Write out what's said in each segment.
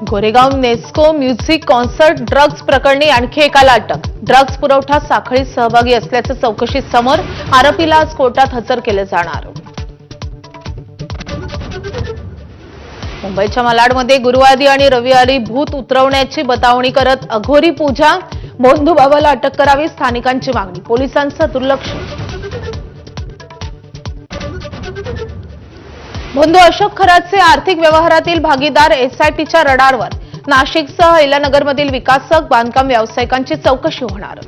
Goregaon Nesco music concert drugs प्रकरणी आणखी एकाला अटक। ड्रग्ज पुरवठा साखळीत सहभागी असल्याचं चौकशीत समोर, आरोपीला आज कोर्टात हजर केलं जाणार। मुंबईच्या मालाडमध्ये गुरुवारी आणि रविवारी भूत उतरवण्याची बतावणी करत अघोरी पूजा भोंदू बाबाला अटक करावी, स्थानिकांची मागणी, पोलिसांचं दुर्लक्ष। भोंदू अशोक खरातचे आर्थिक व्यवहारातील भागीदार एसआयटीच्या रडारवर, नाशिकसह अहिल्यानगरमधील विकासक बांधकाम व्यावसायिकांची चौकशी होणार।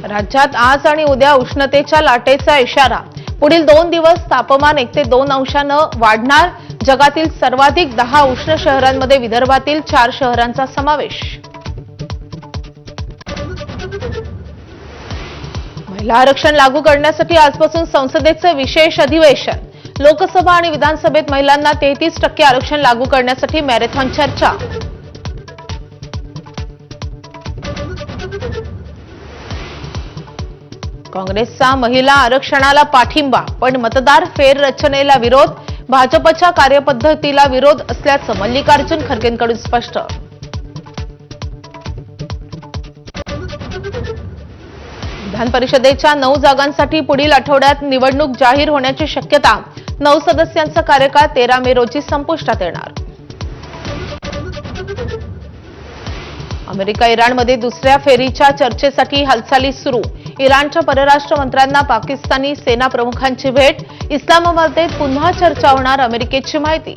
राज्यात आज आणि उद्या उष्णतेच्या लाटेचा इशारा, पुढील 2 दिवस तापमान 1 ते 2 अंशानं वाढणार। जगातील सर्वाधिक 10 उष्ण शहरांमध्ये विदर्भातील 4 शहरांचा समावेश। महिला आरक्षण लागू करण्यासाठी आजपासून संसदेचं विशेष अधिवेशन, लोकसभा आणि विधानसभेत महिलांना 33% आरक्षण लागू करण्यासाठी मॅरेथॉन चर्चा। काँग्रेसचा महिला आरक्षणाला पाठिंबा, पण मतदार फेररचनेला विरोध, भाजपच्या कार्यपद्धतीला विरोध असल्याचं मल्लिकार्जुन खरगेंकडून स्पष्ट। विधान परिषदेच्या 9 जागांसाठी पुढील आठवड्यात निवडणूक जाहीर होण्याची शक्यता, 9 सदस्यांचा कार्यकाळ 13 मे रोजी संपुष्टात येणार। अमेरिका इराणमध्ये दुसऱ्या फेरीच्या चर्चेसाठी हालचाली सुरू, इराणच्या परराष्ट्र मंत्र्यांना पाकिस्तानी सेना प्रमुखांची भेट, इस्लामाबादेत पुन्हा चर्चा होणार, अमेरिकेची माहिती।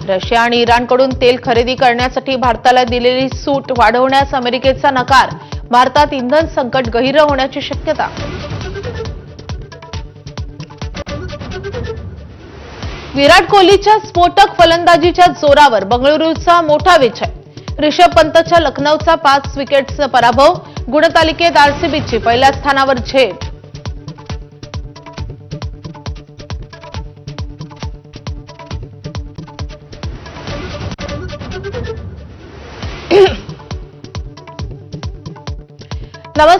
रशिया आणि इराणकडून तेल खरेदी करण्यासाठी भारताला दिलेली सूट वाढवण्यास अमेरिकेचा नकार, भारतात इंधन संकट गहिरं होण्याची शक्यता। विराट कोहलीच्या स्फोटक फलंदाजीच्या जोरावर बंगळुरूचा मोठा विजय, ऋषभ पंतच्या लखनौचा 5 विकेट्सचा पराभव, गुणतालिकेत आरसीबीची पहिल्या स्थानावर झेप। नमस्कार।